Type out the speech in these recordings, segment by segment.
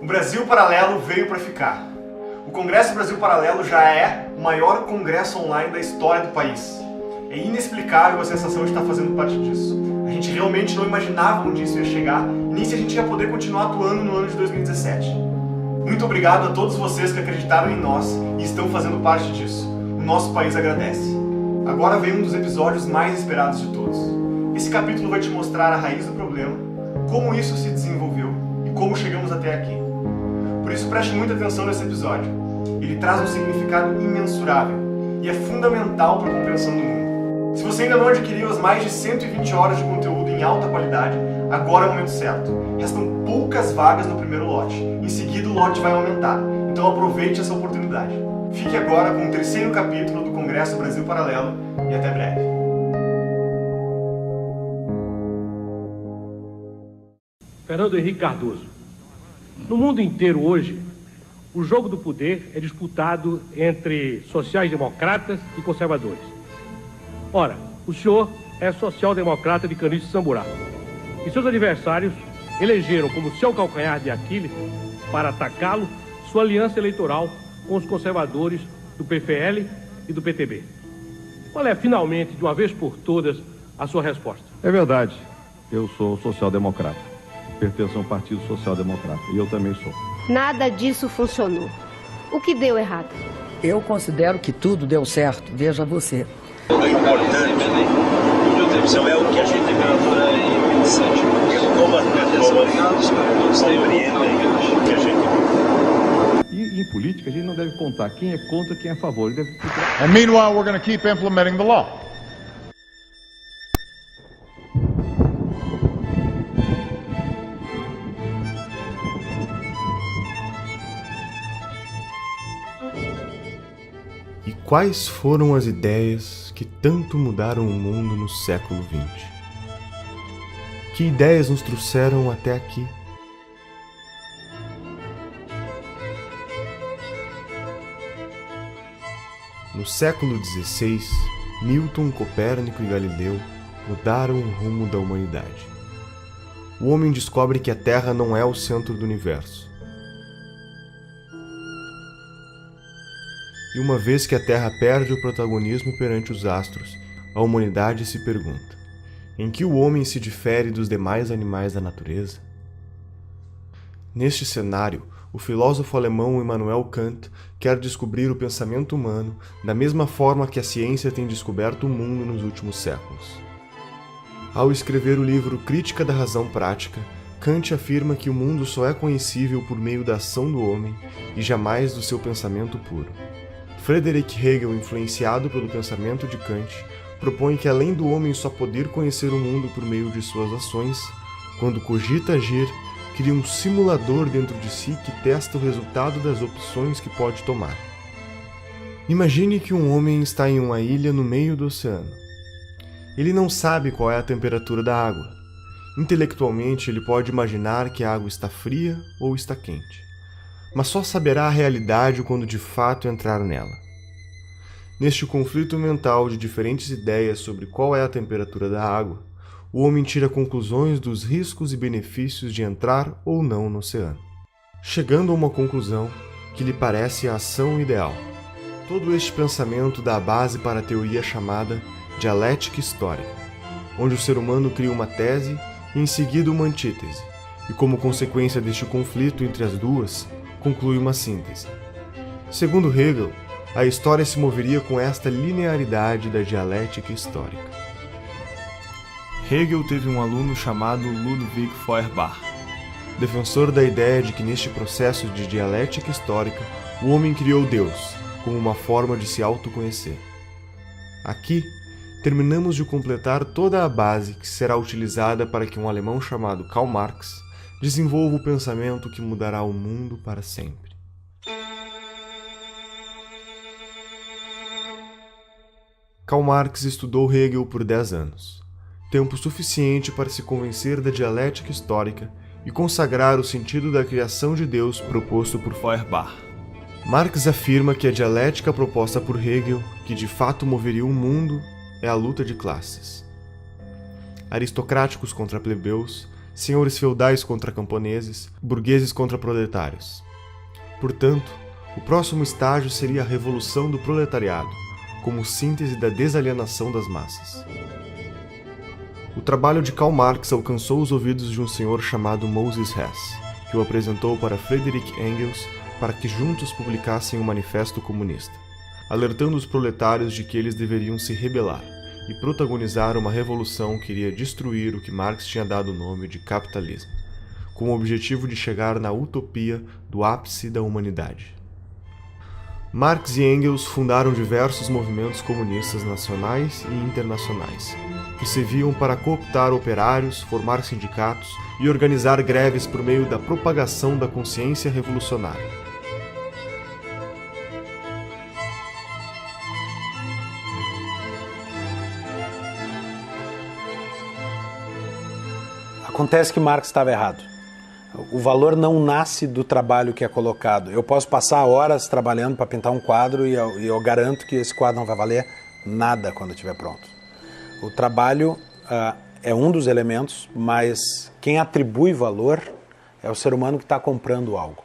O Brasil Paralelo veio para ficar. O Congresso Brasil Paralelo já é o maior congresso online da história do país. É inexplicável a sensação de estar fazendo parte disso. A gente realmente não imaginava onde isso ia chegar, e nem se a gente ia poder continuar atuando no ano de 2017. Muito obrigado a todos vocês que acreditaram em nós e estão fazendo parte disso. O nosso país agradece. Agora vem um dos episódios mais esperados de todos. Esse capítulo vai te mostrar a raiz do problema, como isso se desenvolveu e como chegamos até aqui. Por isso preste muita atenção nesse episódio. Ele traz um significado imensurável e é fundamental para a compreensão do mundo. Se você ainda não adquiriu as mais de 120 horas de conteúdo em alta qualidade, agora é o momento certo. Restam poucas vagas no primeiro lote. Em seguida o lote vai aumentar, então aproveite essa oportunidade. Fique agora com o terceiro capítulo do Congresso Brasil Paralelo e até breve. Fernando Henrique Cardoso. No mundo inteiro hoje, o jogo do poder é disputado entre sociais-democratas e conservadores. Ora, o senhor é social-democrata de Caniço Samburá. E seus adversários elegeram como seu calcanhar de Aquiles, para atacá-lo, sua aliança eleitoral com os conservadores do PFL e do PTB. Qual é, finalmente, de uma vez por todas, a sua resposta? É verdade. Eu sou social-democrata. Pertenço a um partido social-democrata. E eu também sou. Nada disso funcionou. O que deu errado? Eu considero que tudo deu certo. Veja você. O importante, meu Deus, é o que a gente temperatura é interessante. Como todos compreendem que a gente... E em política a gente não deve contar quem é contra, quem é a favor. Ele deve... And meanwhile, we're going to keep implementing the law. E quais foram as ideias que tanto mudaram o mundo no século XX? Que ideias nos trouxeram até aqui? No século XVI, Newton, Copérnico e Galileu mudaram o rumo da humanidade. O homem descobre que a Terra não é o centro do universo. E uma vez que a Terra perde o protagonismo perante os astros, a humanidade se pergunta: em que o homem se difere dos demais animais da natureza? Neste cenário, o filósofo alemão Immanuel Kant quer descobrir o pensamento humano da mesma forma que a ciência tem descoberto o mundo nos últimos séculos. Ao escrever o livro Crítica da Razão Prática, Kant afirma que o mundo só é conhecível por meio da ação do homem e jamais do seu pensamento puro. Friedrich Hegel, influenciado pelo pensamento de Kant, propõe que além do homem só poder conhecer o mundo por meio de suas ações, quando cogita agir, cria um simulador dentro de si que testa o resultado das opções que pode tomar. Imagine que um homem está em uma ilha no meio do oceano. Ele não sabe qual é a temperatura da água. Intelectualmente, ele pode imaginar que a água está fria ou está quente, mas só saberá a realidade quando de fato entrar nela. Neste conflito mental de diferentes ideias sobre qual é a temperatura da água, o homem tira conclusões dos riscos e benefícios de entrar ou não no oceano, chegando a uma conclusão que lhe parece a ação ideal. Todo este pensamento dá base para a teoria chamada dialética histórica, onde o ser humano cria uma tese e em seguida uma antítese, e como consequência deste conflito entre as duas, conclui uma síntese. Segundo Hegel, a história se moveria com esta linearidade da dialética histórica. Hegel teve um aluno chamado Ludwig Feuerbach, defensor da ideia de que neste processo de dialética histórica, o homem criou Deus como uma forma de se autoconhecer. Aqui, terminamos de completar toda a base que será utilizada para que um alemão chamado Karl Marx desenvolva o pensamento que mudará o mundo para sempre. Karl Marx estudou Hegel por 10 anos, tempo suficiente para se convencer da dialética histórica e consagrar o sentido da criação de Deus proposto por Feuerbach. Marx afirma que a dialética proposta por Hegel, que de fato moveria o mundo, é a luta de classes. Aristocráticos contra plebeus, senhores feudais contra camponeses, burgueses contra proletários. Portanto, o próximo estágio seria a revolução do proletariado, como síntese da desalienação das massas. O trabalho de Karl Marx alcançou os ouvidos de um senhor chamado Moses Hess, que o apresentou para Friedrich Engels para que juntos publicassem um manifesto comunista, alertando os proletários de que eles deveriam se rebelar e protagonizar uma revolução que iria destruir o que Marx tinha dado o nome de capitalismo, com o objetivo de chegar na utopia do ápice da humanidade. Marx e Engels fundaram diversos movimentos comunistas nacionais e internacionais, que serviam para cooptar operários, formar sindicatos e organizar greves por meio da propagação da consciência revolucionária. Acontece que Marx estava errado. O valor não nasce do trabalho que é colocado. Eu posso passar horas trabalhando para pintar um quadro e eu garanto que esse quadro não vai valer nada quando estiver pronto. O trabalho é um dos elementos, mas quem atribui valor é o ser humano que está comprando algo.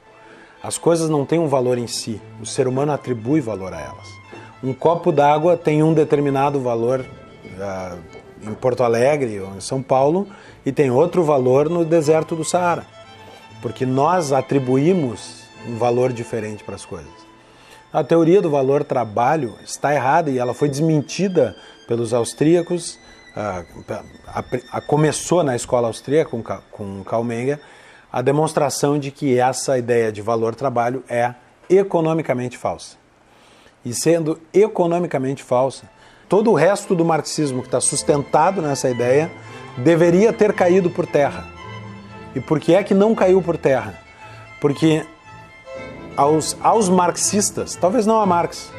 As coisas não têm um valor em si, o ser humano atribui valor a elas. Um copo d'água tem um determinado valor em Porto Alegre ou em São Paulo e tem outro valor no deserto do Saara. Porque nós atribuímos um valor diferente para as coisas. A teoria do valor trabalho está errada e ela foi desmentida pelos austríacos, começou na escola austríaca com Karl Menger, a demonstração de que essa ideia de valor trabalho é economicamente falsa. E sendo economicamente falsa, todo o resto do marxismo que está sustentado nessa ideia deveria ter caído por terra. E por que é que não caiu por terra? Porque aos marxistas, talvez não a Marx,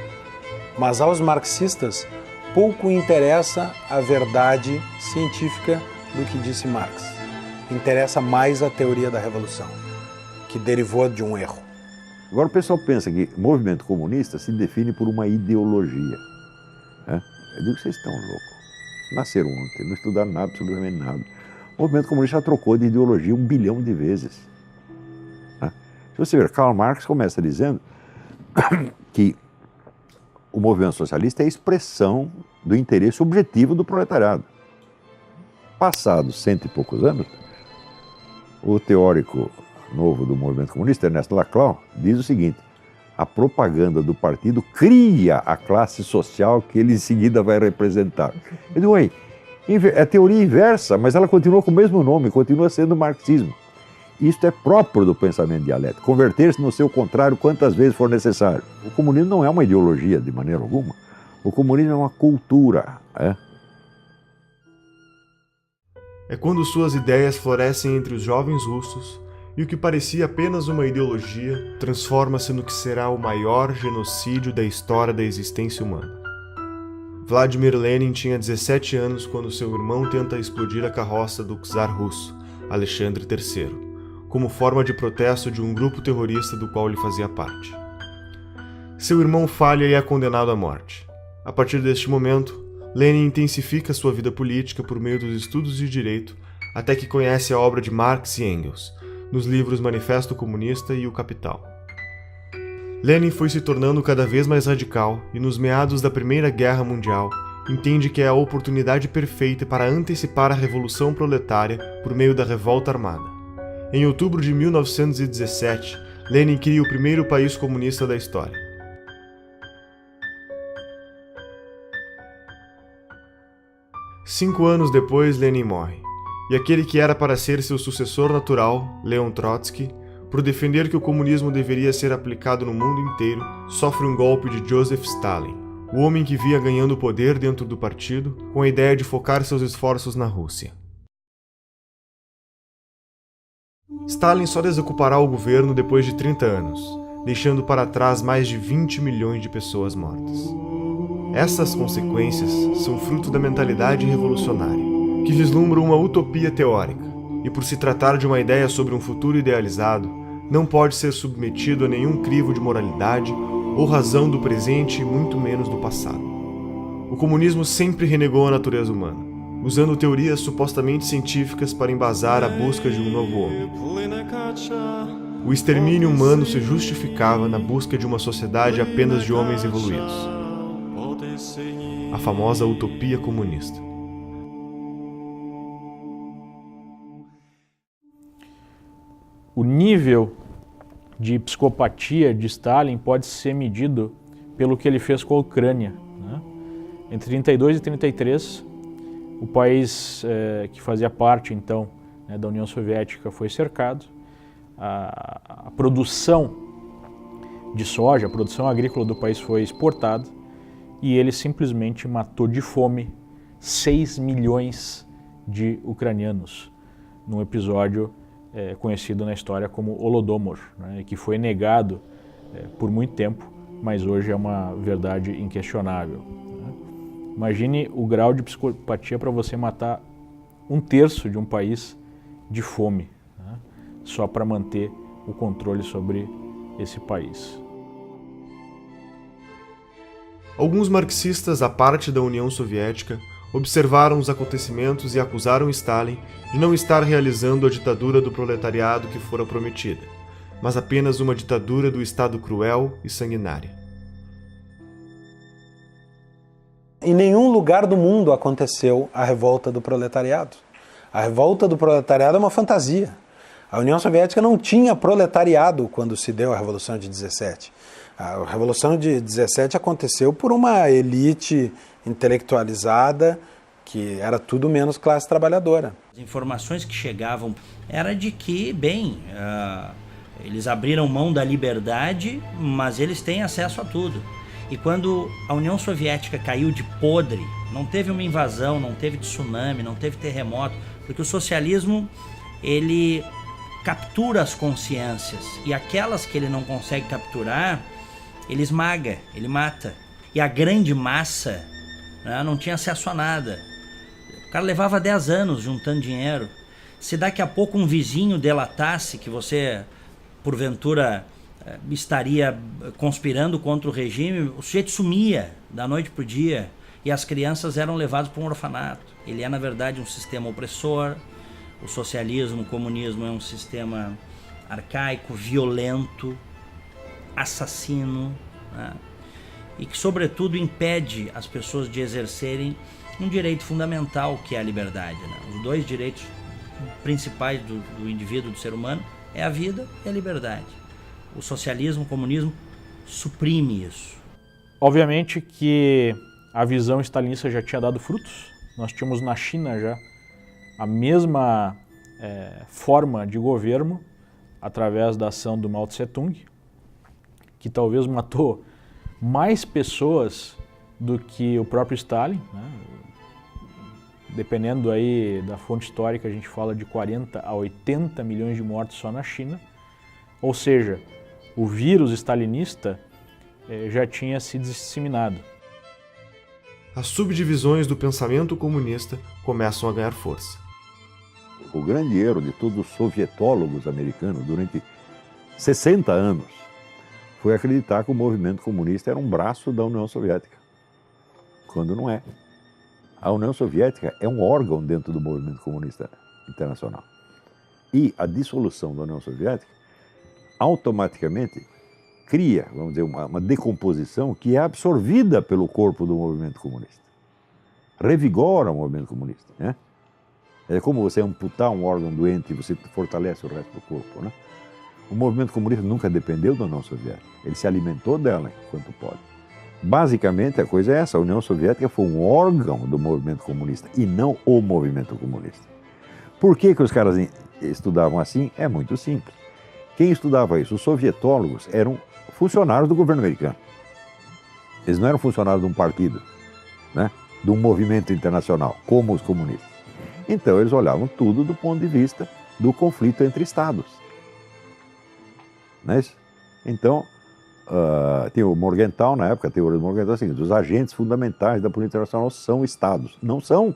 mas aos marxistas, pouco interessa a verdade científica do que disse Marx. Interessa mais a teoria da revolução, que derivou de um erro. Agora o pessoal pensa que o movimento comunista se define por uma ideologia. Eu digo que vocês estão loucos. Nasceram ontem, não estudaram nada, absolutamente nada. O movimento comunista já trocou de ideologia 1 bilhão de vezes. Se você ver, Karl Marx começa dizendo que o movimento socialista é a expressão do interesse objetivo do proletariado. Passados 100 e poucos anos, o teórico novo do movimento comunista, Ernesto Laclau, diz o seguinte: a propaganda do partido cria a classe social que ele em seguida vai representar. Eu digo, é teoria inversa, mas ela continua com o mesmo nome, continua sendo marxismo. Isto é próprio do pensamento dialético, converter-se no seu contrário quantas vezes for necessário. O comunismo não é uma ideologia de maneira alguma, o comunismo é uma cultura. É quando suas ideias florescem entre os jovens russos e o que parecia apenas uma ideologia transforma-se no que será o maior genocídio da história da existência humana. Vladimir Lenin tinha 17 anos quando seu irmão tenta explodir a carroça do czar russo, Alexandre III, como forma de protesto de um grupo terrorista do qual ele fazia parte. Seu irmão falha e é condenado à morte. A partir deste momento, Lenin intensifica sua vida política por meio dos estudos de direito, até que conhece a obra de Marx e Engels, nos livros Manifesto Comunista e O Capital. Lenin foi se tornando cada vez mais radical e, nos meados da Primeira Guerra Mundial, entende que é a oportunidade perfeita para antecipar a Revolução Proletária por meio da revolta armada. Em outubro de 1917, Lenin cria o primeiro país comunista da história. Cinco anos depois, Lenin morre, e aquele que era para ser seu sucessor natural, Leon Trotsky, por defender que o comunismo deveria ser aplicado no mundo inteiro, sofre um golpe de Joseph Stalin, o homem que via ganhando poder dentro do partido, com a ideia de focar seus esforços na Rússia. Stalin só desocupará o governo depois de 30 anos, deixando para trás mais de 20 milhões de pessoas mortas. Essas consequências são fruto da mentalidade revolucionária, que vislumbra uma utopia teórica, e por se tratar de uma ideia sobre um futuro idealizado, não pode ser submetido a nenhum crivo de moralidade ou razão do presente e muito menos do passado. O comunismo sempre renegou a natureza humana, usando teorias supostamente científicas para embasar a busca de um novo homem. O extermínio humano se justificava na busca de uma sociedade apenas de homens evoluídos. A famosa utopia comunista. O nível de psicopatia de Stalin pode ser medido pelo que ele fez com a Ucrânia, né? Entre 32 e 33, o país que fazia parte, então, né, da União Soviética foi cercado. A produção de soja, a produção agrícola do país foi exportada e ele simplesmente matou de fome 6 milhões de ucranianos, num episódio conhecido na história como Holodomor, né, que foi negado por muito tempo, mas hoje é uma verdade inquestionável. Né? Imagine o grau de psicopatia para você matar 1/3 de um país de fome, né, só para manter o controle sobre esse país. Alguns marxistas, à parte da União Soviética, observaram os acontecimentos e acusaram Stalin de não estar realizando a ditadura do proletariado que fora prometida, mas apenas uma ditadura do Estado cruel e sanguinária. Em nenhum lugar do mundo aconteceu a revolta do proletariado. A revolta do proletariado é uma fantasia. A União Soviética não tinha proletariado quando se deu a Revolução de 17. A Revolução de 17 aconteceu por uma elite intelectualizada que era tudo menos classe trabalhadora. As informações que chegavam era de que, eles abriram mão da liberdade, mas eles têm acesso a tudo. E quando a União Soviética caiu de podre, não teve uma invasão, não teve tsunami, não teve terremoto, porque o socialismo, ele captura as consciências, e aquelas que ele não consegue capturar, ele esmaga, ele mata. E a grande massa, né, não tinha acesso a nada. O cara levava 10 anos juntando dinheiro. Se daqui a pouco um vizinho delatasse que você, porventura, estaria conspirando contra o regime, o sujeito sumia da noite para o dia e as crianças eram levadas para um orfanato. Ele é, na verdade, um sistema opressor. O socialismo, o comunismo é um sistema arcaico, violento, assassino, né? E que, sobretudo, impede as pessoas de exercerem um direito fundamental, que é a liberdade, né? Os dois direitos principais do indivíduo, do ser humano, é a vida e a liberdade. O socialismo, o comunismo suprime isso. Obviamente que a visão stalinista já tinha dado frutos. Nós tínhamos na China já a mesma forma de governo através da ação do Mao Tse-tung, que talvez matou mais pessoas do que o próprio Stalin, né? Dependendo aí da fonte histórica, a gente fala de 40 a 80 milhões de mortos só na China. Ou seja, o vírus stalinista já tinha se disseminado. As subdivisões do pensamento comunista começam a ganhar força. O grande erro de todos os sovietólogos americanos durante 60 anos foi acreditar que o movimento comunista era um braço da União Soviética, quando não é. A União Soviética é um órgão dentro do movimento comunista internacional. E a dissolução da União Soviética automaticamente cria, vamos dizer, uma decomposição que é absorvida pelo corpo do movimento comunista. Revigora o movimento comunista, né? É como você amputar um órgão doente e você fortalece o resto do corpo, né? O movimento comunista nunca dependeu da União Soviética. Ele se alimentou dela enquanto pode. Basicamente, a coisa é essa. A União Soviética foi um órgão do movimento comunista e não o movimento comunista. Por que os caras estudavam assim? É muito simples. Quem estudava isso? Os sovietólogos eram funcionários do governo americano. Eles não eram funcionários de um partido, né? De um movimento internacional, como os comunistas. Então, eles olhavam tudo do ponto de vista do conflito entre estados. Não é isso? Então, tem o Morgenthau, na época, a teoria do Morgenthau é a seguinte: os agentes fundamentais da política internacional são estados. Não são.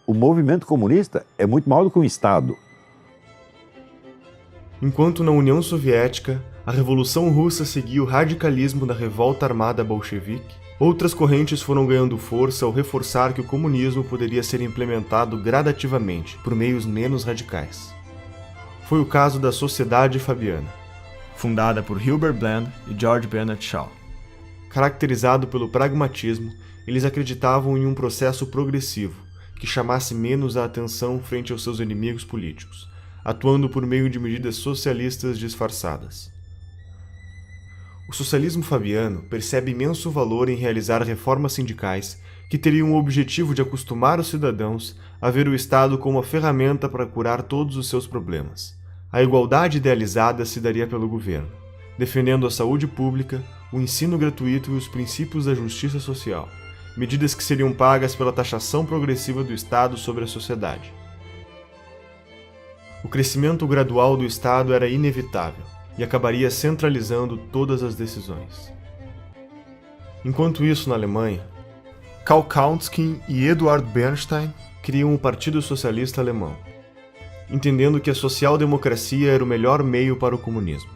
O movimento comunista é muito maior do que um estado. Enquanto na União Soviética, a Revolução Russa seguia o radicalismo da revolta armada bolchevique, Outras correntes foram ganhando força ao reforçar que o comunismo poderia ser implementado gradativamente, por meios menos radicais. Foi o caso da Sociedade Fabiana, fundada por Hilbert Bland e George Bernard Shaw. Caracterizado pelo pragmatismo, eles acreditavam em um processo progressivo, que chamasse menos a atenção frente aos seus inimigos políticos, atuando por meio de medidas socialistas disfarçadas. O socialismo fabiano percebe imenso valor em realizar reformas sindicais que teriam o objetivo de acostumar os cidadãos a ver o Estado como a ferramenta para curar todos os seus problemas. A igualdade idealizada se daria pelo governo, defendendo a saúde pública, o ensino gratuito e os princípios da justiça social, medidas que seriam pagas pela taxação progressiva do Estado sobre a sociedade. O crescimento gradual do Estado era inevitável e acabaria centralizando todas as decisões. Enquanto isso, na Alemanha, Karl Kautsky e Eduard Bernstein criam o Partido Socialista Alemão, entendendo que a social-democracia era o melhor meio para o comunismo.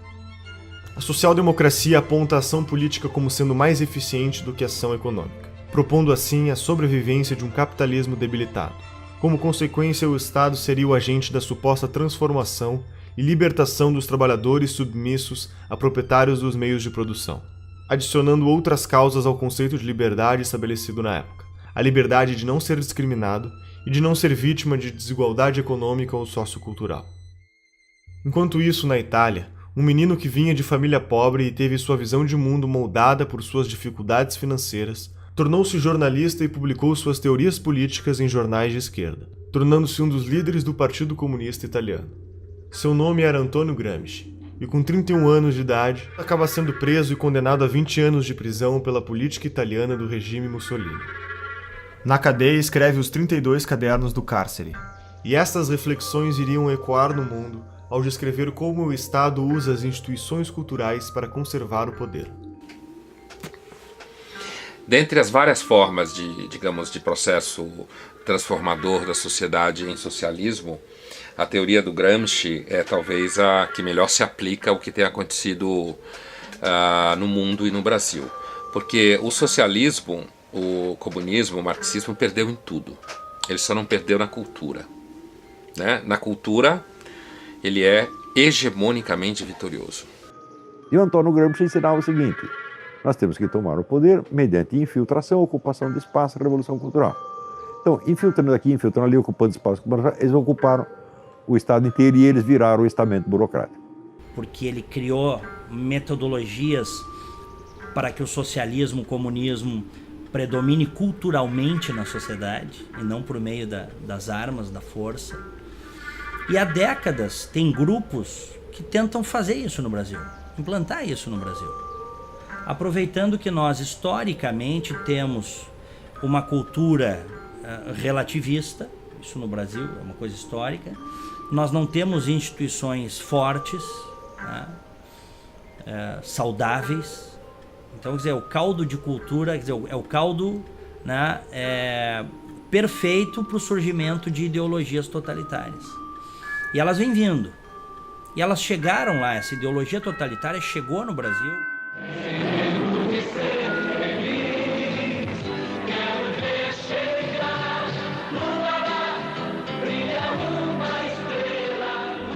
A social-democracia aponta a ação política como sendo mais eficiente do que a ação econômica, propondo assim a sobrevivência de um capitalismo debilitado. Como consequência, o Estado seria o agente da suposta transformação e libertação dos trabalhadores submissos a proprietários dos meios de produção, adicionando outras causas ao conceito de liberdade estabelecido na época: a liberdade de não ser discriminado e de não ser vítima de desigualdade econômica ou sociocultural. Enquanto isso, na Itália, um menino que vinha de família pobre e teve sua visão de mundo moldada por suas dificuldades financeiras, tornou-se jornalista e publicou suas teorias políticas em jornais de esquerda, tornando-se um dos líderes do Partido Comunista Italiano. Seu nome era Antonio Gramsci, e com 31 anos de idade, acaba sendo preso e condenado a 20 anos de prisão pela política italiana do regime Mussolini. Na cadeia escreve os 32 cadernos do cárcere, e estas reflexões iriam ecoar no mundo ao descrever como o Estado usa as instituições culturais para conservar o poder. Dentre as várias formas de processo transformador da sociedade em socialismo, a teoria do Gramsci é talvez a que melhor se aplica ao que tem acontecido no mundo e no Brasil. Porque o socialismo, o comunismo, o marxismo perdeu em tudo. Ele só não perdeu na cultura, né? Na cultura, ele é hegemonicamente vitorioso. E o Antônio Gramsci ensinava o seguinte: nós temos que tomar o poder mediante infiltração, ocupação de espaço, revolução cultural. Então, infiltrando aqui, infiltrando ali, ocupando espaço, eles ocuparam o Estado inteiro e eles viraram o estamento burocrático. Porque ele criou metodologias para que o socialismo, o comunismo predomine culturalmente na sociedade e não por meio das armas, da força. E há décadas tem grupos que tentam fazer isso no Brasil, implantar isso no Brasil. Aproveitando que nós historicamente temos uma cultura relativista, isso no Brasil é uma coisa histórica, nós não temos instituições fortes, né, saudáveis. Então, quer dizer, o caldo de cultura, quer dizer, é o caldo, né, perfeito para o surgimento de ideologias totalitárias. E elas vêm vindo. E elas chegaram lá, essa ideologia totalitária chegou no Brasil.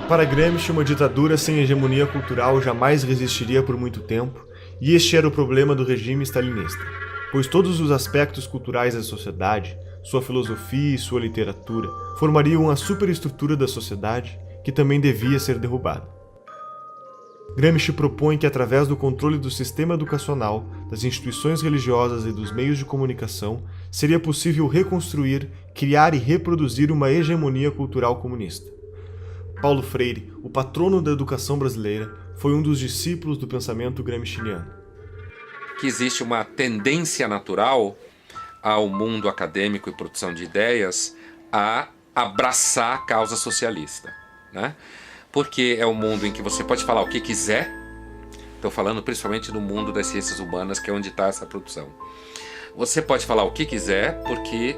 Para Gramsci, uma ditadura sem hegemonia cultural jamais resistiria por muito tempo, e este era o problema do regime stalinista, pois todos os aspectos culturais da sociedade, sua filosofia e sua literatura, formariam a superestrutura da sociedade que também devia ser derrubada. Gramsci propõe que, através do controle do sistema educacional, das instituições religiosas e dos meios de comunicação, seria possível reconstruir, criar e reproduzir uma hegemonia cultural comunista. Paulo Freire, o patrono da educação brasileira, foi um dos discípulos do pensamento gramsciano. Que existe uma tendência natural ao mundo acadêmico e produção de ideias a abraçar a causa socialista, né? Porque é um mundo em que você pode falar o que quiser. Estou falando principalmente no mundo das ciências humanas, que é onde está essa produção. Você pode falar o que quiser, porque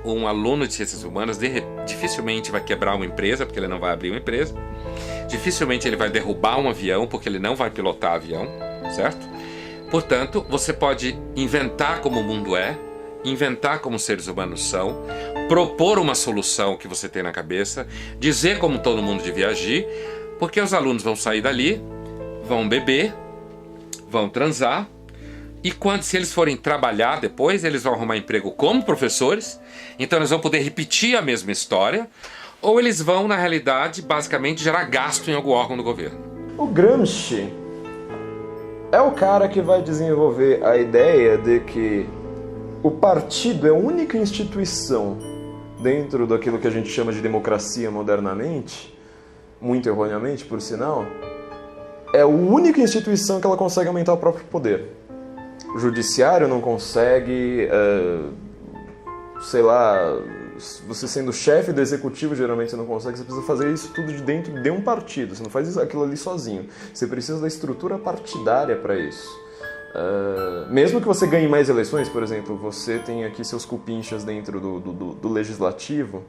um aluno de ciências humanas dificilmente vai quebrar uma empresa, porque ele não vai abrir uma empresa. Dificilmente ele vai derrubar um avião, porque ele não vai pilotar avião, certo? Portanto, você pode inventar como o mundo é, inventar como os seres humanos são, propor uma solução que você tem na cabeça, dizer como todo mundo devia agir, porque os alunos vão sair dali, vão beber, vão transar, e se eles forem trabalhar depois, eles vão arrumar emprego como professores, então eles vão poder repetir a mesma história, ou eles vão, na realidade, basicamente gerar gasto em algum órgão do governo. O Gramsci é o cara que vai desenvolver a ideia de que o partido é a única instituição dentro daquilo que a gente chama de democracia modernamente, muito erroneamente, por sinal, é a única instituição que ela consegue aumentar o próprio poder. O judiciário não consegue, sei lá, você sendo chefe do executivo, geralmente você não consegue, você precisa fazer isso tudo de dentro de um partido, você não faz aquilo ali sozinho, você precisa da estrutura partidária para isso. Mesmo que você ganhe mais eleições, por exemplo, você tem aqui seus cupinchas dentro do legislativo,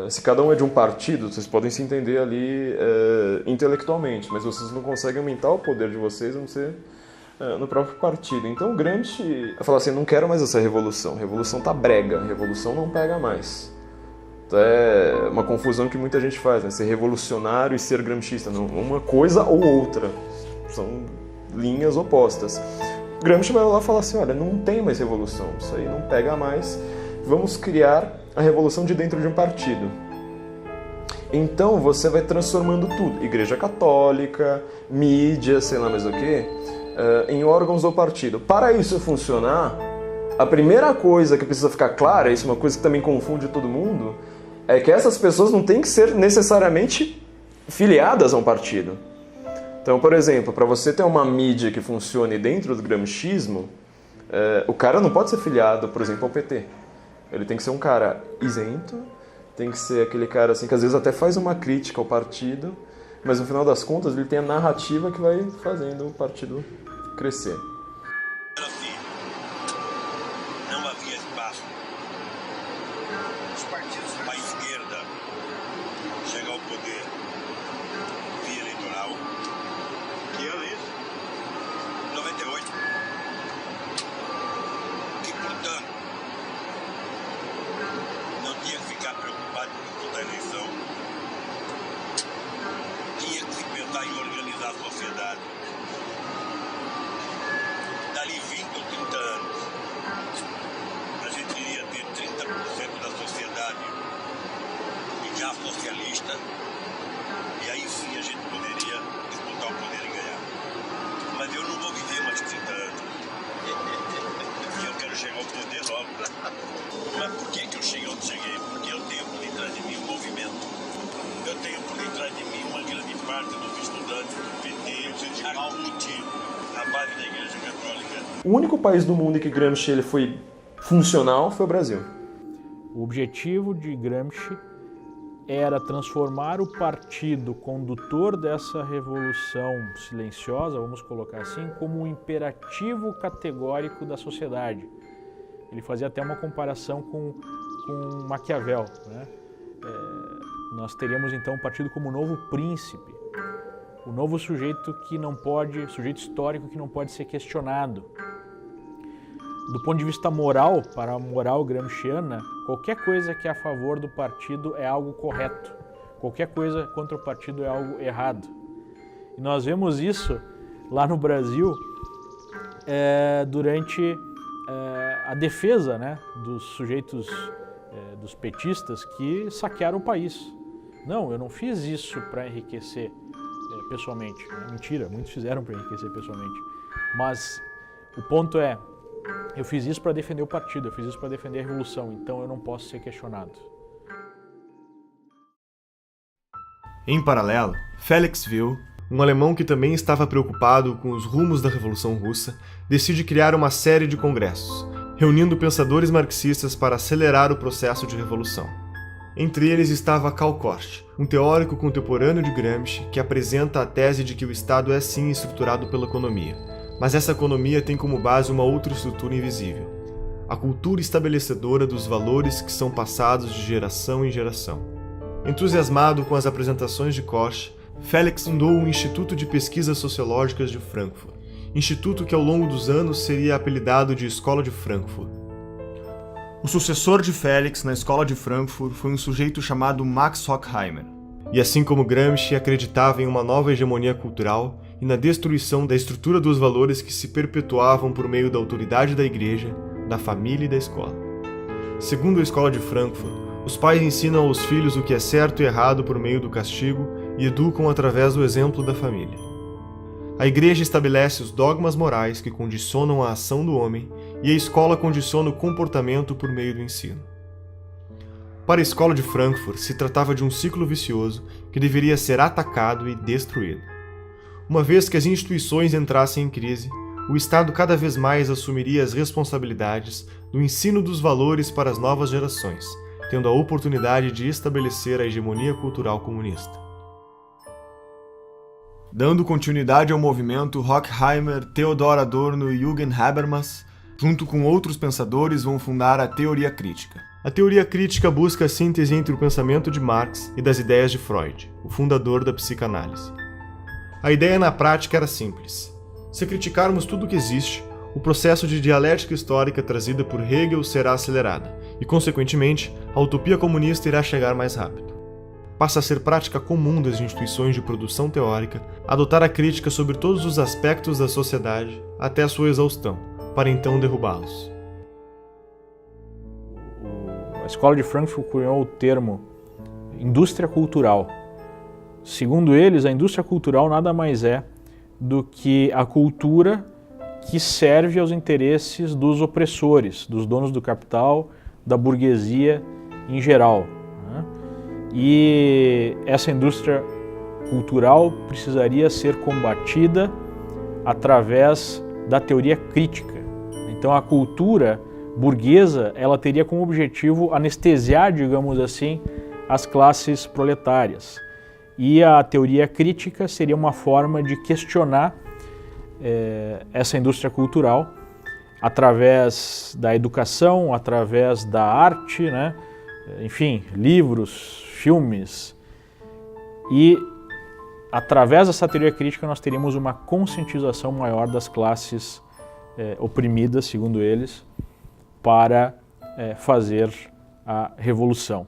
se cada um é de um partido, vocês podem se entender ali intelectualmente, mas vocês não conseguem aumentar o poder de vocês, vão ser no próprio partido. Então o Gramsci fala assim, não quero mais essa revolução, revolução tá brega, revolução não pega mais. Então é uma confusão que muita gente faz, né? Ser revolucionário e ser gramscista, não, uma coisa ou outra, são linhas opostas. O Gramsci vai lá e fala assim, olha, não tem mais revolução, isso aí não pega mais, vamos criar a revolução de dentro de um partido. Então você vai transformando tudo, Igreja Católica, mídia, sei lá mais o que, em órgãos do partido. Para isso funcionar, a primeira coisa que precisa ficar clara, isso é uma coisa que também confunde todo mundo, é que essas pessoas não têm que ser necessariamente filiadas a um partido. Então, por exemplo, para você ter uma mídia que funcione dentro do gramscismo, o cara não pode ser filiado, por exemplo, ao PT. Ele tem que ser um cara isento, tem que ser aquele cara assim, que às vezes até faz uma crítica ao partido, mas no final das contas ele tem a narrativa que vai fazendo o partido crescer. Não havia espaço. Os partidos para a esquerda chegar ao poder via eleitoral. Que ano é isso? 98. E, portanto, não tinha que ficar preocupado com toda a eleição. Tinha que se pensar em organizar a sociedade. Dali 20 ou 30 anos, a gente iria ter 30% da sociedade já socialista, e aí sim a gente poderia disputar o poder e ganhar. Mas eu não vou viver mais 30 anos. E eu quero chegar ao poder logo. Mas por que eu cheguei onde cheguei? Porque eu tenho por detrás de mim um movimento. Eu tenho por detrás de mim uma grande parte dos estudantes do PT, a CUT, a base da Igreja Católica. O único país do mundo em que Gramsci ele foi funcional foi o Brasil. O objetivo de Gramsci era transformar o partido condutor dessa revolução silenciosa, vamos colocar assim, como um imperativo categórico da sociedade. Ele fazia até uma comparação com Maquiavel, né? Nós teríamos então o partido como o novo príncipe, o novo sujeito que não pode, sujeito histórico que não pode ser questionado. Do ponto de vista moral, para a moral gramsciana, qualquer coisa que é a favor do partido é algo correto. Qualquer coisa contra o partido é algo errado. E nós vemos isso lá no Brasil durante a defesa, né, dos sujeitos, dos petistas que saquearam o país. Não, eu não fiz isso para enriquecer pessoalmente. Mentira, muitos fizeram para enriquecer pessoalmente. Mas o ponto é, eu fiz isso para defender o partido, eu fiz isso para defender a revolução, então eu não posso ser questionado. Em paralelo, Felix Wilh, um alemão que também estava preocupado com os rumos da Revolução Russa, decide criar uma série de congressos, reunindo pensadores marxistas para acelerar o processo de revolução. Entre eles estava Karl Korsch, um teórico contemporâneo de Gramsci que apresenta a tese de que o Estado é sim estruturado pela economia, mas essa economia tem como base uma outra estrutura invisível, a cultura estabelecedora dos valores que são passados de geração em geração. Entusiasmado com as apresentações de Korsch, Felix fundou o Instituto de Pesquisas Sociológicas de Frankfurt instituto que ao longo dos anos seria apelidado de Escola de Frankfurt. O sucessor de Félix na Escola de Frankfurt foi um sujeito chamado Max Horkheimer, e assim como Gramsci acreditava em uma nova hegemonia cultural e na destruição da estrutura dos valores que se perpetuavam por meio da autoridade da igreja, da família e da escola. Segundo a Escola de Frankfurt, os pais ensinam aos filhos o que é certo e errado por meio do castigo e educam através do exemplo da família. A igreja estabelece os dogmas morais que condicionam a ação do homem e a escola condiciona o comportamento por meio do ensino. Para a Escola de Frankfurt, se tratava de um ciclo vicioso que deveria ser atacado e destruído. Uma vez que as instituições entrassem em crise, o Estado cada vez mais assumiria as responsabilidades do ensino dos valores para as novas gerações, tendo a oportunidade de estabelecer a hegemonia cultural comunista. Dando continuidade ao movimento, Horkheimer, Theodor Adorno e Jürgen Habermas, junto com outros pensadores, vão fundar a teoria crítica. A teoria crítica busca a síntese entre o pensamento de Marx e das ideias de Freud, o fundador da psicanálise. A ideia na prática era simples. Se criticarmos tudo o que existe, o processo de dialética histórica trazida por Hegel será acelerado, e, consequentemente, a utopia comunista irá chegar mais rápido. Passa a ser prática comum das instituições de produção teórica adotar a crítica sobre todos os aspectos da sociedade até a sua exaustão, para então derrubá-los. A Escola de Frankfurt cunhou o termo indústria cultural. Segundo eles, a indústria cultural nada mais é do que a cultura que serve aos interesses dos opressores, dos donos do capital, da burguesia em geral. E essa indústria cultural precisaria ser combatida através da teoria crítica. Então a cultura burguesa, ela teria como objetivo anestesiar, digamos assim, as classes proletárias. E a teoria crítica seria uma forma de questionar essa indústria cultural através da educação, através da arte, né? Enfim, livros, filmes. E através dessa teoria crítica nós teríamos uma conscientização maior das classes oprimidas, segundo eles, para fazer a revolução.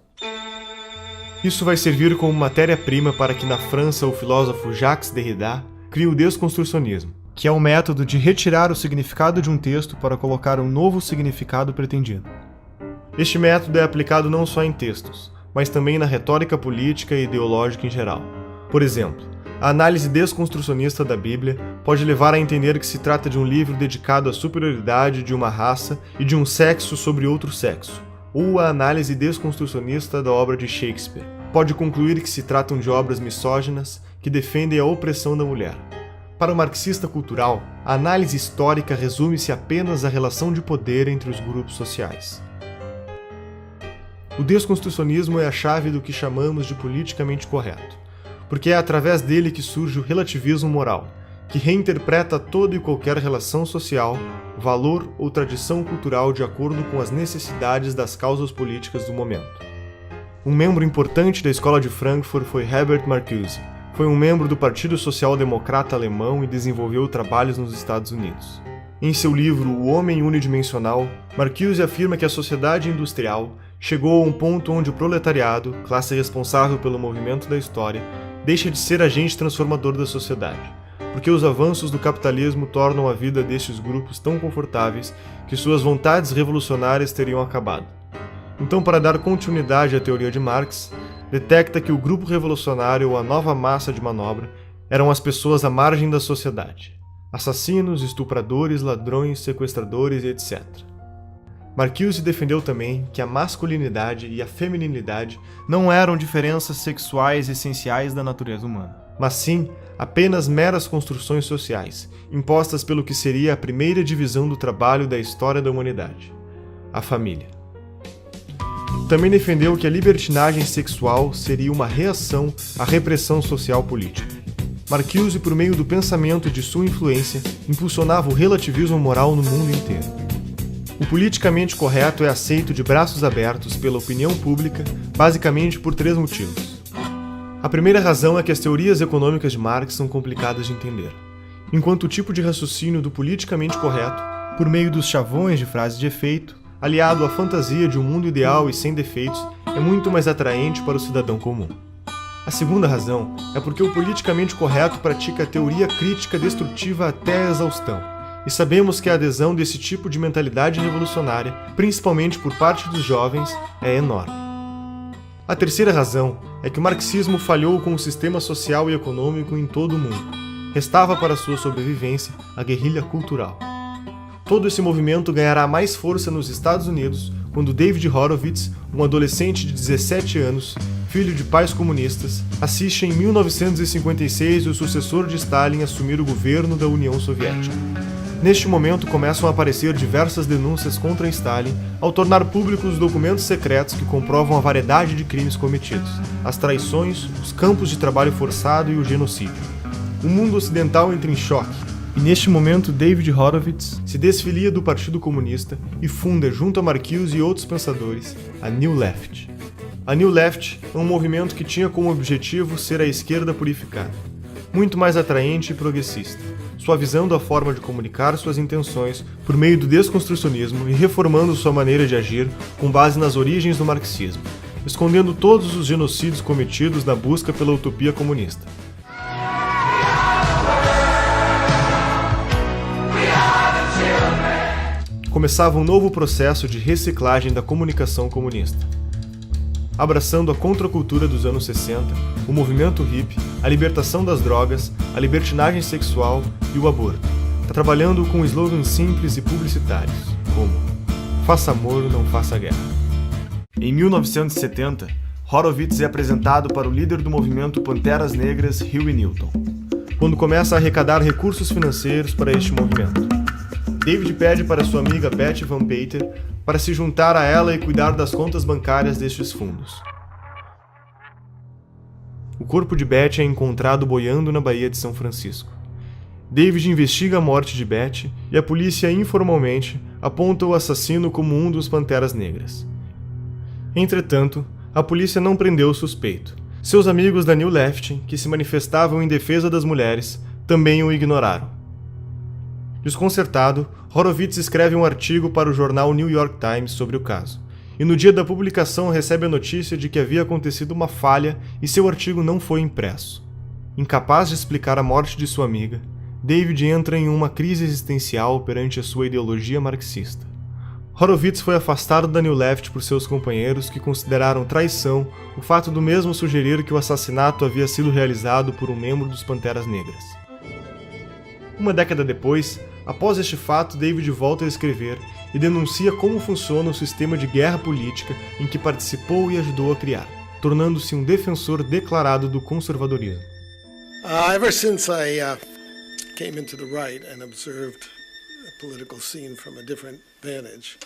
Isso vai servir como matéria-prima para que na França o filósofo Jacques Derrida crie o desconstrucionismo, que é o método de retirar o significado de um texto para colocar um novo significado pretendido. Este método é aplicado não só em textos, mas também na retórica política e ideológica em geral. Por exemplo, a análise desconstrucionista da Bíblia pode levar a entender que se trata de um livro dedicado à superioridade de uma raça e de um sexo sobre outro sexo, ou a análise desconstrucionista da obra de Shakespeare pode concluir que se tratam de obras misóginas que defendem a opressão da mulher. Para o marxista cultural, a análise histórica resume-se apenas à relação de poder entre os grupos sociais. O desconstrucionismo é a chave do que chamamos de politicamente correto, porque é através dele que surge o relativismo moral, que reinterpreta toda e qualquer relação social, valor ou tradição cultural de acordo com as necessidades das causas políticas do momento. Um membro importante da Escola de Frankfurt foi Herbert Marcuse. Foi um membro do Partido Social Democrata Alemão e desenvolveu trabalhos nos Estados Unidos. Em seu livro O Homem Unidimensional, Marcuse afirma que a sociedade industrial chegou a um ponto onde o proletariado, classe responsável pelo movimento da história, deixa de ser agente transformador da sociedade, porque os avanços do capitalismo tornam a vida destes grupos tão confortáveis que suas vontades revolucionárias teriam acabado. Então, para dar continuidade à teoria de Marx, detecta que o grupo revolucionário ou a nova massa de manobra eram as pessoas à margem da sociedade, assassinos, estupradores, ladrões, sequestradores e etc. Marcuse defendeu também que a masculinidade e a feminilidade não eram diferenças sexuais essenciais da natureza humana, mas sim apenas meras construções sociais, impostas pelo que seria a primeira divisão do trabalho da história da humanidade, a família. Também defendeu que a libertinagem sexual seria uma reação à repressão social política. Marcuse, por meio do pensamento e de sua influência, impulsionava o relativismo moral no mundo inteiro. O politicamente correto é aceito de braços abertos pela opinião pública, basicamente por 3 motivos. A primeira razão é que as teorias econômicas de Marx são complicadas de entender. enquanto o tipo de raciocínio do politicamente correto, por meio dos chavões de frases de efeito, aliado à fantasia de um mundo ideal e sem defeitos, é muito mais atraente para o cidadão comum. A segunda razão é porque o politicamente correto pratica a teoria crítica destrutiva até a exaustão, e sabemos que a adesão desse tipo de mentalidade revolucionária, principalmente por parte dos jovens, é enorme. A terceira razão é que o marxismo falhou com o sistema social e econômico em todo o mundo. Restava para sua sobrevivência a guerrilha cultural. Todo esse movimento ganhará mais força nos Estados Unidos quando David Horowitz, um adolescente de 17 anos, filho de pais comunistas, assiste em 1956 o sucessor de Stalin assumir o governo da União Soviética. Neste momento começam a aparecer diversas denúncias contra Stalin ao tornar públicos os documentos secretos que comprovam a variedade de crimes cometidos, as traições, os campos de trabalho forçado e o genocídio. O mundo ocidental entra em choque, e neste momento David Horowitz se desfilia do Partido Comunista e funda, junto a Marcuse e outros pensadores, a New Left. A New Left é um movimento que tinha como objetivo ser a esquerda purificada, muito mais atraente e progressista, suavizando a forma de comunicar suas intenções por meio do desconstrucionismo e reformando sua maneira de agir com base nas origens do marxismo, escondendo todos os genocídios cometidos na busca pela utopia comunista. Começava um novo processo de reciclagem da comunicação comunista. Abraçando a contracultura dos anos 60, o movimento hippie, a libertação das drogas, a libertinagem sexual e o aborto, trabalhando com slogans simples e publicitários, como "Faça amor, não faça guerra". Em 1970, Horowitz é apresentado para o líder do movimento Panteras Negras, Huey Newton, quando começa a arrecadar recursos financeiros para este movimento. David pede para sua amiga Betty Van Pater para se juntar a ela e cuidar das contas bancárias destes fundos. O corpo de Betty é encontrado boiando na Baía de São Francisco. David investiga a morte de Betty e a polícia informalmente aponta o assassino como um dos Panteras Negras. Entretanto, a polícia não prendeu o suspeito. Seus amigos da New Left, que se manifestavam em defesa das mulheres, também o ignoraram. Desconcertado, Horowitz escreve um artigo para o jornal New York Times sobre o caso, e no dia da publicação recebe a notícia de que havia acontecido uma falha e seu artigo não foi impresso. Incapaz de explicar a morte de sua amiga, David entra em uma crise existencial perante a sua ideologia marxista. Horowitz foi afastado da New Left por seus companheiros, que consideraram traição o fato do mesmo sugerir que o assassinato havia sido realizado por um membro dos Panteras Negras. Uma década depois, após este fato, David volta a escrever e denuncia como funciona o sistema de guerra política em que participou e ajudou a criar, tornando-se um defensor declarado do conservadorismo. Ever since I came into the right and observed the political scene from a different vantage,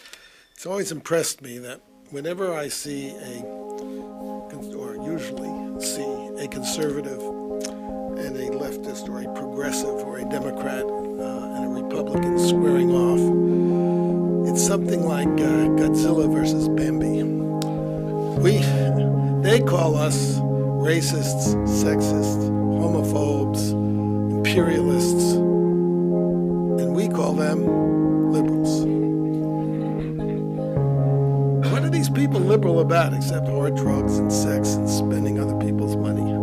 it's always impressed me that whenever I see or usually see a conservative and a leftist or a progressive or a Democrat and a Republican squaring off, it's something like Godzilla versus Bambi. They call us racists, sexists, homophobes, imperialists, and we call them liberals. What are these people liberal about except hard drugs and sex and spending other people's money?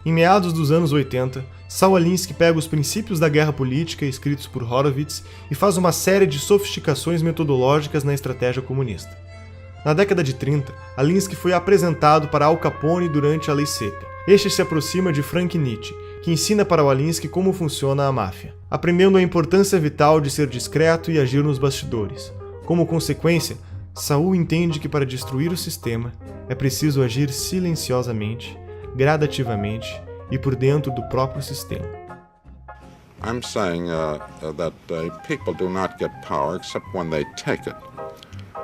Em meados dos anos 80, Saul Alinsky pega os princípios da guerra política escritos por Horowitz e faz uma série de sofisticações metodológicas na estratégia comunista. Na década de 30, Alinsky foi apresentado para Al Capone durante a Lei Seca. Este se aproxima de Frank Nietzsche, que ensina para o Alinsky como funciona a máfia, aprendendo a importância vital de ser discreto e agir nos bastidores. Como consequência, Saul entende que para destruir o sistema é preciso agir silenciosamente, gradativamente e por dentro do próprio sistema. I'm saying that people do not get power except when they take it,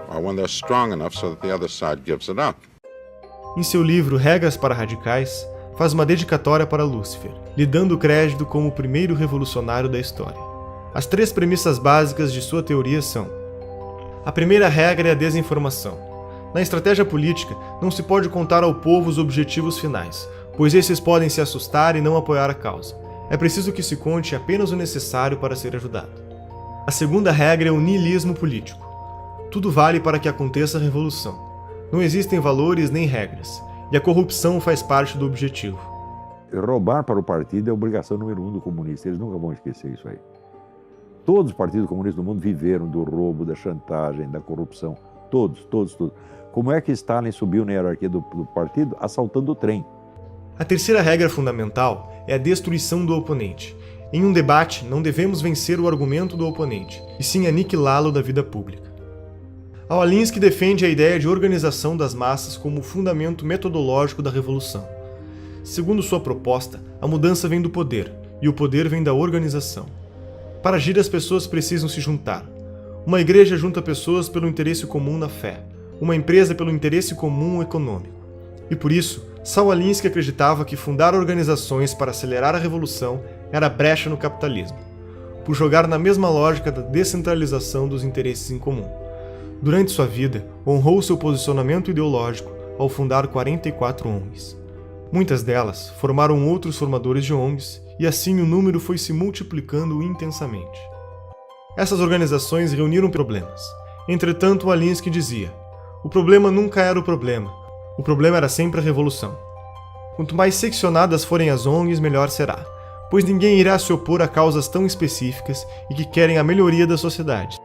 or when they're strong enough so that the other side gives it up. Em seu livro Regras para Radicais, faz uma dedicatória para Lúcifer, lhe dando crédito como o primeiro revolucionário da história. As 3 premissas básicas de sua teoria são: a primeira regra é a desinformação. Na estratégia política, não se pode contar ao povo os objetivos finais, pois esses podem se assustar e não apoiar a causa. É preciso que se conte apenas o necessário para ser ajudado. A segunda regra é o niilismo político. Tudo vale para que aconteça a revolução. Não existem valores nem regras, e a corrupção faz parte do objetivo. Roubar para o partido é a obrigação número 1 do comunista, eles nunca vão esquecer isso aí. Todos os partidos comunistas do mundo viveram do roubo, da chantagem, da corrupção, todos. Como é que Stalin subiu na hierarquia do partido? Assaltando o trem. A terceira regra fundamental é a destruição do oponente. Em um debate, não devemos vencer o argumento do oponente, e sim aniquilá-lo da vida pública. Alinsky defende a ideia de organização das massas como o fundamento metodológico da revolução. Segundo sua proposta, a mudança vem do poder, e o poder vem da organização. Para agir, as pessoas precisam se juntar. Uma igreja junta pessoas pelo interesse comum na fé, uma empresa pelo interesse comum econômico. E por isso, Saul Alinsky acreditava que fundar organizações para acelerar a revolução era brecha no capitalismo, por jogar na mesma lógica da descentralização dos interesses em comum. Durante sua vida, honrou seu posicionamento ideológico ao fundar 44 ONGs. Muitas delas formaram outros formadores de ONGs, e assim o número foi se multiplicando intensamente. Essas organizações reuniram problemas. Entretanto, Alinsky dizia: o problema nunca era o problema era sempre a revolução. Quanto mais seccionadas forem as ONGs, melhor será, pois ninguém irá se opor a causas tão específicas e que querem a melhoria da sociedade.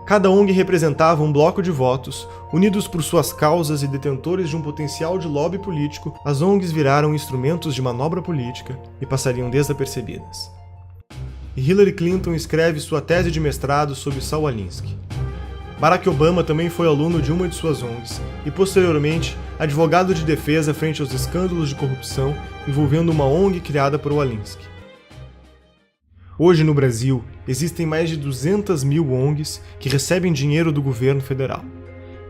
Cada ONG representava um bloco de votos, unidos por suas causas e detentores de um potencial de lobby político. As ONGs viraram instrumentos de manobra política e passariam desapercebidas. E Hillary Clinton escreve sua tese de mestrado sobre Saul Alinsky. Barack Obama também foi aluno de uma de suas ONGs e, posteriormente, advogado de defesa frente aos escândalos de corrupção envolvendo uma ONG criada por Alinsky. Hoje, no Brasil, existem mais de 200 mil ONGs que recebem dinheiro do governo federal.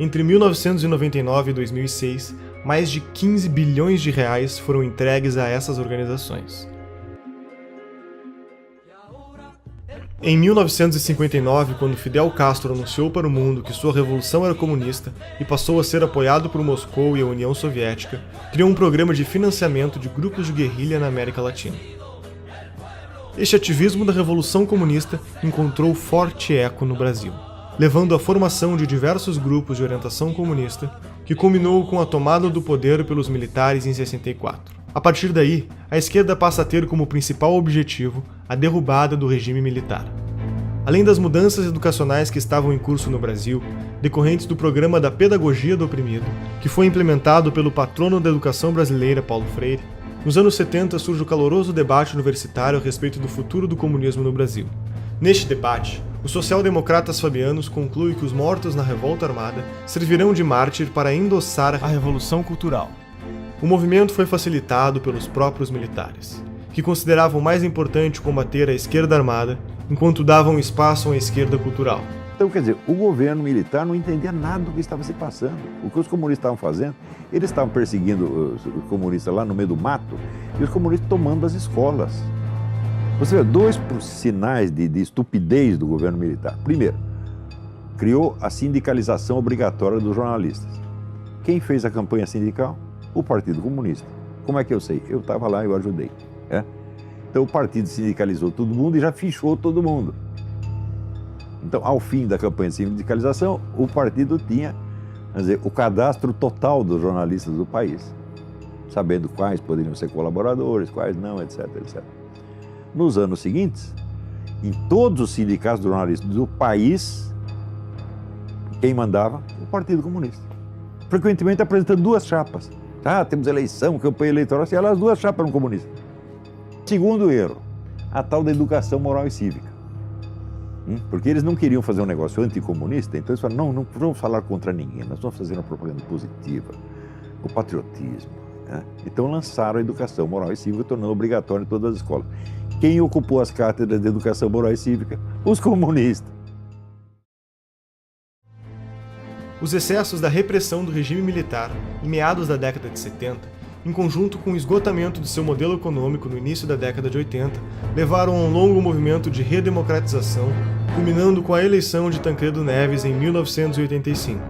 Entre 1999 e 2006, mais de 15 bilhões de reais foram entregues a essas organizações. Em 1959, quando Fidel Castro anunciou para o mundo que sua revolução era comunista e passou a ser apoiado por Moscou e a União Soviética, criou um programa de financiamento de grupos de guerrilha na América Latina. Este ativismo da Revolução Comunista encontrou forte eco no Brasil, levando à formação de diversos grupos de orientação comunista, que culminou com a tomada do poder pelos militares em 64. A partir daí, a esquerda passa a ter como principal objetivo a derrubada do regime militar. Além das mudanças educacionais que estavam em curso no Brasil, decorrentes do programa da Pedagogia do Oprimido, que foi implementado pelo patrono da educação brasileira, Paulo Freire, nos anos 70 surge o caloroso debate universitário a respeito do futuro do comunismo no Brasil. Neste debate, os social-democratas fabianos concluem que os mortos na revolta armada servirão de mártir para endossar a Revolução Cultural. O movimento foi facilitado pelos próprios militares, que consideravam mais importante combater a esquerda armada, enquanto davam espaço à esquerda cultural. Então, quer dizer, o governo militar não entendia nada do que estava se passando. O que os comunistas estavam fazendo, eles estavam perseguindo os comunistas lá no meio do mato e os comunistas tomando as escolas. Você vê, dois sinais de estupidez do governo militar. Primeiro, criou a sindicalização obrigatória dos jornalistas. Quem fez a campanha sindical? O Partido Comunista. Como é que eu sei? Eu estava lá e eu ajudei. Então o partido sindicalizou todo mundo e já fichou todo mundo. Então, ao fim da campanha de sindicalização, o partido tinha, quer dizer, o cadastro total dos jornalistas do país, sabendo quais poderiam ser colaboradores, quais não, etc, etc. Nos anos seguintes, em todos os sindicatos de jornalistas do país, quem mandava? O Partido Comunista. Frequentemente apresentando duas chapas. Temos eleição, campanha eleitoral, e as duas chapas eram comunistas. Segundo erro, a tal da educação moral e cívica. Porque eles não queriam fazer um negócio anticomunista, então eles falaram, não vamos falar contra ninguém, nós vamos fazer uma propaganda positiva, o patriotismo. Então lançaram a educação moral e cívica, tornando obrigatório em todas as escolas. Quem ocupou as cátedras de educação moral e cívica? Os comunistas. Os excessos da repressão do regime militar, em meados da década de 70, em conjunto com o esgotamento de seu modelo econômico no início da década de 80, levaram a um longo movimento de redemocratização, culminando com a eleição de Tancredo Neves em 1985.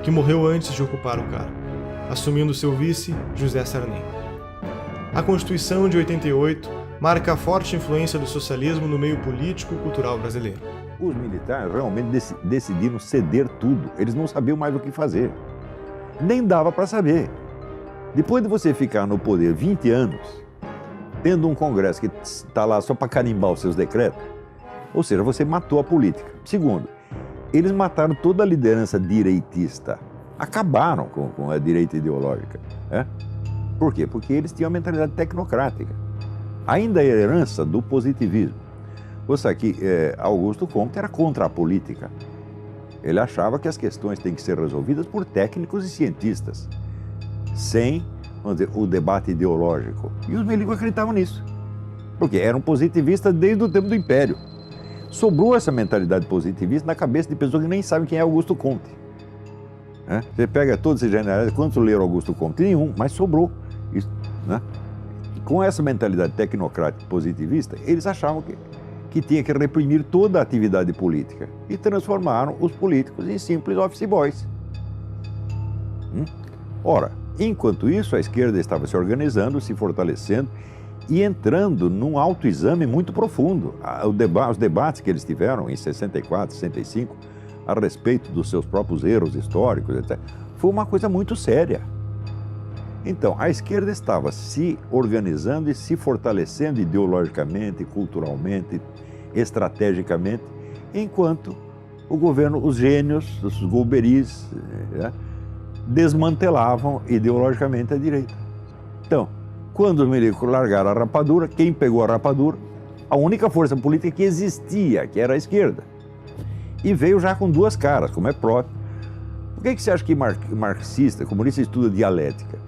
que morreu antes de ocupar o cargo, assumindo seu vice, José Sarney. A Constituição de 88 marca a forte influência do socialismo no meio político e cultural brasileiro. Os militares realmente decidiram ceder tudo. Eles não sabiam mais o que fazer. Nem dava para saber. Depois de você ficar no poder 20 anos, tendo um Congresso que está lá só para carimbar os seus decretos, ou seja, você matou a política. Segundo, eles mataram toda a liderança direitista. Acabaram com a direita ideológica. Né? Por quê? Porque eles tinham uma mentalidade tecnocrática. Ainda a herança do positivismo. Você sabe que Augusto Comte era contra a política. Ele achava que as questões têm que ser resolvidas por técnicos e cientistas, sem, vamos dizer, o debate ideológico. E os milicos acreditavam nisso, porque eram positivistas desde o tempo do Império. Sobrou essa mentalidade positivista na cabeça de pessoas que nem sabem quem é Augusto Comte. Você pega todos esses generais, quantos leram Augusto Comte? Nenhum, mas sobrou. Isso, né? Com essa mentalidade tecnocrática positivista, eles achavam que tinha que reprimir toda a atividade política e transformaram os políticos em simples office boys. Ora, enquanto isso, a esquerda estava se organizando, se fortalecendo e entrando num autoexame muito profundo. Os debates que eles tiveram em 64, 65, a respeito dos seus próprios erros históricos, etc., foi uma coisa muito séria. Então, a esquerda estava se organizando e se fortalecendo ideologicamente, culturalmente, estrategicamente, enquanto o governo, os gênios, os golberis, desmantelavam ideologicamente a direita. Então, quando os milicos largaram a rapadura, quem pegou a rapadura? A única força política que existia, que era a esquerda. E veio já com duas caras, como é próprio. Por que você acha que marxista, comunista, estuda dialética?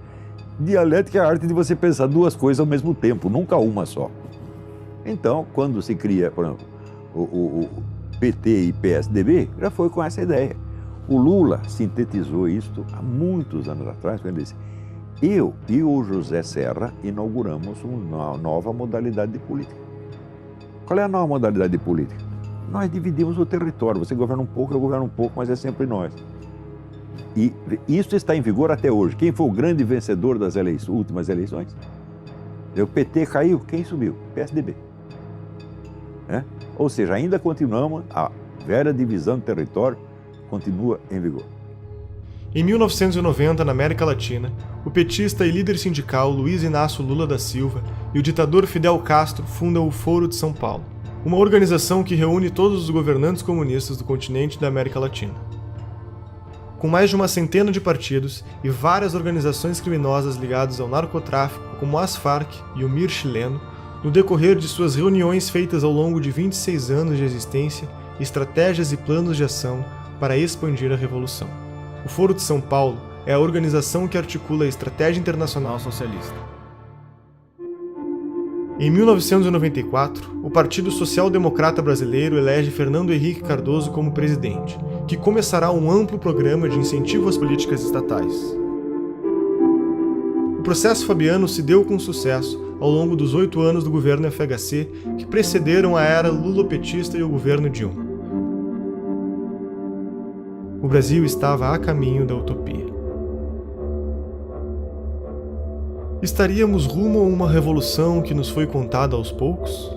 Dialética é a arte de você pensar duas coisas ao mesmo tempo, nunca uma só. Então, quando se cria, por exemplo, o PT e PSDB, já foi com essa ideia. O Lula sintetizou isto há muitos anos atrás, quando ele disse: eu e o José Serra inauguramos uma nova modalidade de política. Qual é a nova modalidade de política? Nós dividimos o território, você governa um pouco, eu governo um pouco, mas é sempre nós. E isso está em vigor até hoje. Quem foi o grande vencedor das últimas eleições? O PT caiu, quem subiu? PSDB. Ou seja, ainda continuamos, a velha divisão de território continua em vigor. Em 1990, na América Latina, o petista e líder sindical Luiz Inácio Lula da Silva e o ditador Fidel Castro fundam o Foro de São Paulo, uma organização que reúne todos os governantes comunistas do continente da América Latina. Com mais de uma centena de partidos e várias organizações criminosas ligadas ao narcotráfico, como as Farc e o MIR chileno, no decorrer de suas reuniões feitas ao longo de 26 anos de existência, estratégias e planos de ação para expandir a revolução. O Foro de São Paulo é a organização que articula a estratégia internacional socialista. Em 1994, o Partido Social Democrata Brasileiro elege Fernando Henrique Cardoso como presidente, que começará um amplo programa de incentivo às políticas estatais. O processo fabiano se deu com sucesso ao longo dos 8 anos do governo FHC que precederam a era lulopetista e o governo Dilma. O Brasil estava a caminho da utopia. Estaríamos rumo a uma revolução que nos foi contada aos poucos?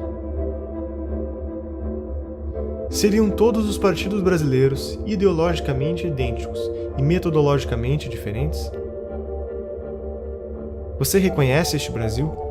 Seriam todos os partidos brasileiros ideologicamente idênticos e metodologicamente diferentes? Você reconhece este Brasil?